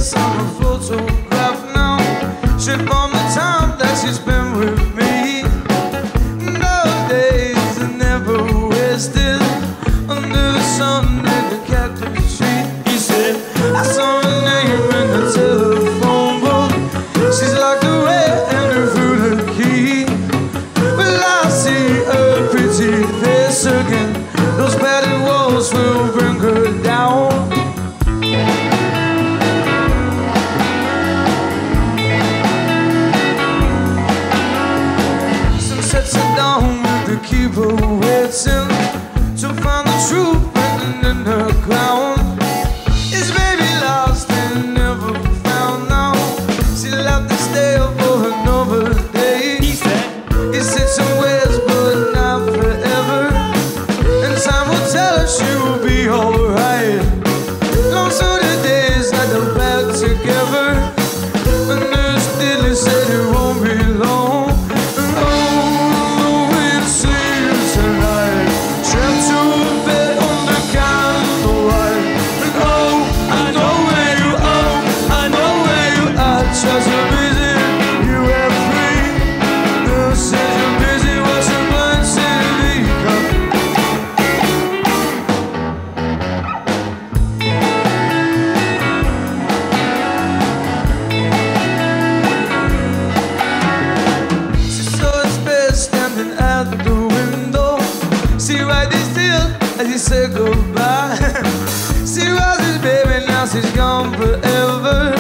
face on a photograph now. Strip on the time that she spent with me. Those days are never wasted under the sun in the Cactus Street. He said, I saw her name in the telephone book. She's locked away and her through the key. Will I see her pretty face again? Those padded walls will bring her down. Sunsets are down with the keeper waiting to find the truth written in her ground. Is baby lost and never found now? She left to stay up for another day. He said some ways but not forever, and time will tell her she will be alright. Long to the days that they're back together, and nurse Dilly said it won't be long. And oh, we'll see you tonight, trapped to a bed under candlelight. And oh, I know where you are, I know where you are. Just so busy, you are free. Nurse said you're busy watching blind TV. She saw his face standing at the window. She wiped his tears as he said goodbye. She was his baby, now she's gone forever.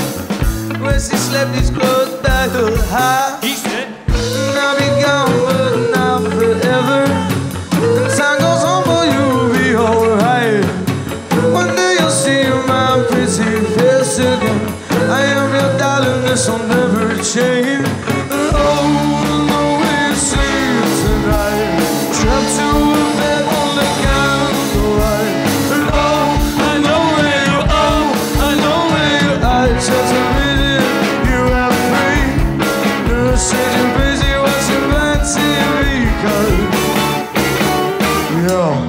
When she slept, his clothes back her high. He said, I'll be gone, but not forever. And time goes on, but you'll be alright. One day you'll see my pretty face again. I am your darling, this will never change. And oh, no, we'll see you tonight, trapped to a bed on the candlelight. And oh, I know where you are, I know where you are. Just a minute, you are free. Nurse said you're busy watching blind TV. 'Cause, yeah.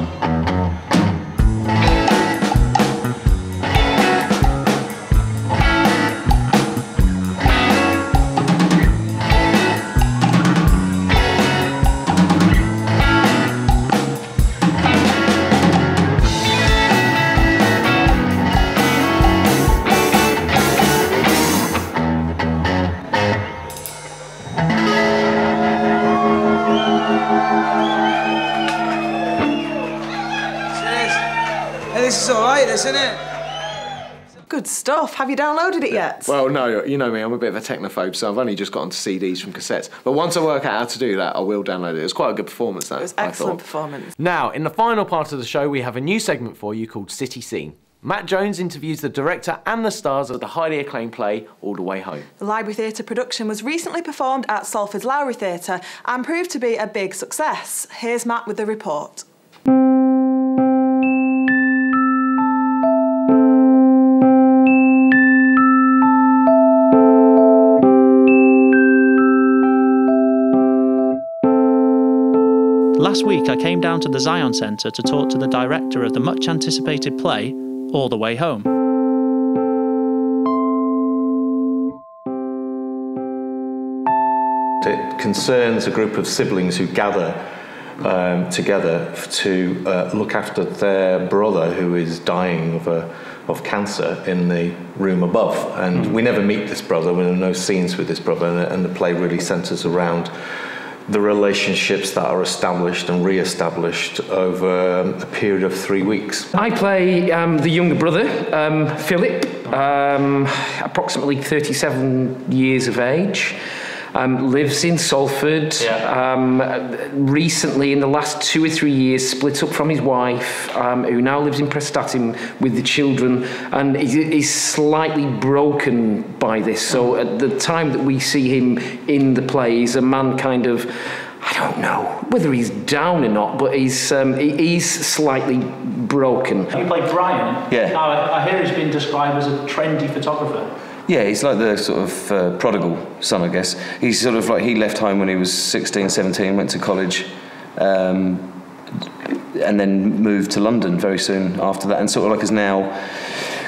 This is alright, isn't it? Good stuff. Have you downloaded it yet? Well, no, you know me, I'm a bit of a technophobe, so I've only just got onto CDs from cassettes. But once I work out how to do that, I will download it. It was quite a good performance, that. It was excellent performance. Now, in the final part of the show, we have a new segment for you called City Scene. Matt Jones interviews the director and the stars of the highly acclaimed play All the Way Home. The Library Theatre production was recently performed at Salford's Lowry Theatre and proved to be a big success. Here's Matt with the report. Last week I came down to the Zion Centre to talk to the director of the much anticipated play, All the Way Home. It concerns a group of siblings who gather together to look after their brother who is dying of cancer in the room above. And we never meet this brother, there are no scenes with this brother, and the play really centres around the relationships that are established and re-established over a period of 3 weeks. I play the younger brother, Philip, approximately 37 years of age. Lives in Salford, recently in the last 2 or 3 years split up from his wife, who now lives in Prestatyn with the children, and is slightly broken by this. So at the time that we see him in the play, he's a man kind of, I don't know whether he's down or not, but he's slightly broken. You played Brian. Yeah. Now, I hear he's been described as a trendy photographer. Yeah, he's like the sort of prodigal son, I guess. He's sort of like, he left home when he was 16, 17, went to college, and then moved to London very soon after that, and sort of like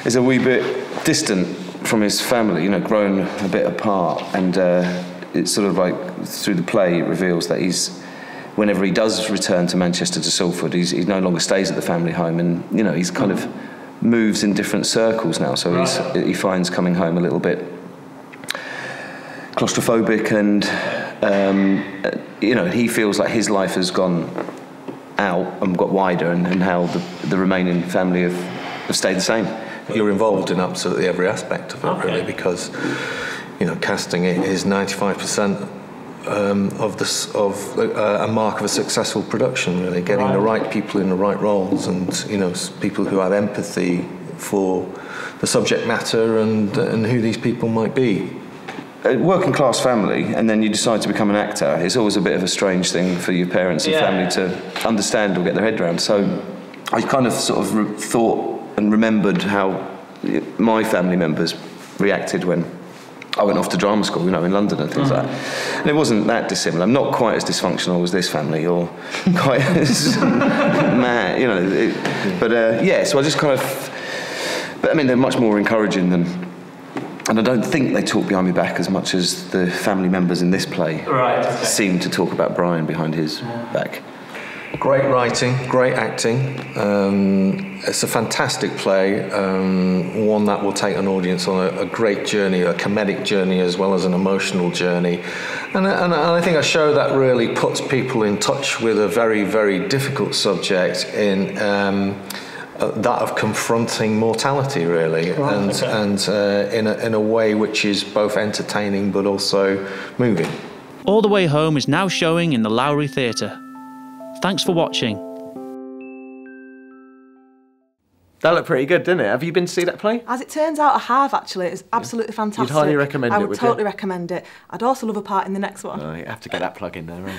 is a wee bit distant from his family, you know, grown a bit apart, and it's sort of like through the play it reveals that whenever he does return to Manchester to Salford, he no longer stays at the family home, and you know he's kind of moves in different circles now. So he finds coming home a little bit claustrophobic, and you know he feels like his life has gone out and got wider, and how the remaining family have stayed the same. You're involved in absolutely every aspect of it, really, because you know casting it is 95% of a mark of a successful production. Really, getting the right people in the right roles, and you know people who have empathy for the subject matter and who these people might be. A working class family, and then you decide to become an actor. It's always a bit of a strange thing for your parents and family to understand or get their head around. So I kind of sort of thought and remembered how my family members reacted when I went off to drama school, you know, in London and things like that. And it wasn't that dissimilar. I'm not quite as dysfunctional as this family, or quite as mad, you know. So I just kind of... But I mean, they're much more encouraging than... And I don't think they talk behind my back as much as the family members in this play seem to talk about Brian behind his back. Great writing, great acting. It's a fantastic play, one that will take an audience on a great journey, a comedic journey as well as an emotional journey. And I think a show that really puts people in touch with a very, very difficult subject in that of confronting mortality, really, in a way which is both entertaining but also moving. All the Way Home is now showing in the Lowry Theatre. Thanks for watching. That looked pretty good, didn't it? Have you been to see that play? As it turns out, I have actually. It's absolutely fantastic. You'd highly recommend it, I would would totally you? recommend it. I'd also love a part in the next one. Oh, you have to get that plug in there, really.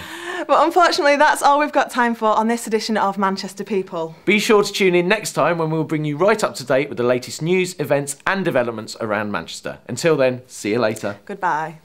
But unfortunately, that's all we've got time for on this edition of Manchester People. Be sure to tune in next time when we'll bring you right up to date with the latest news, events and developments around Manchester. Until then, see you later. Goodbye.